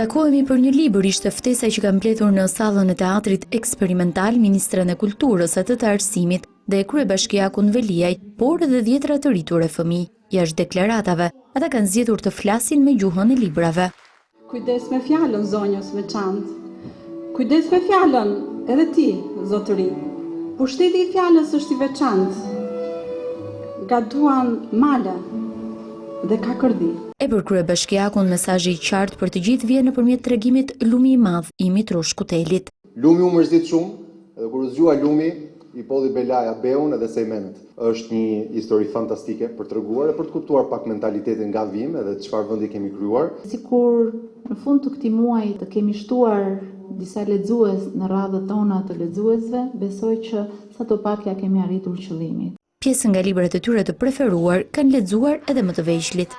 Takohemi për një libër ishte ftesa që ka mbledhur në sallën e teatrit eksperimental Ministren e Kulturës, atë të Arsimit dhe kryebashkiakun Veliaj, por edhe dhjetra të rritur e fëmijë. Jashtë deklaratave, ata kanë zgjedhur të flasin me gjuhën e librave. Kujdes me fjalën zonjës veçantë. Kujdes me fjalën edhe ti, zotëri. Pushteti i fjalës është i veçantë. Gaduan male dhe ka kërdi. E për kryebashkiakun mesazhi i qartë për të gjithë vjen nëpërmjet tregimit Lumi i Madh i Mitrush Kutelit. Lumi u mërzit shumë, edhe kur u zgjua Lumi, i podhi Belaja Beun edhe Sejmenet. Është një histori fantastike për treguar e për të kuptuar pak mentalitetin nga vim edhe çfarë vendi kemi krijuar. Sikur në fund të këtij muaji të kemi shtuar disa lexues në radhët tona të lexuesve, besoj që sadopak ja kemi arritur qëllimin. Pjesën nga librat e tyre të preferuar kanë lexuar edhe më të vegjëlit.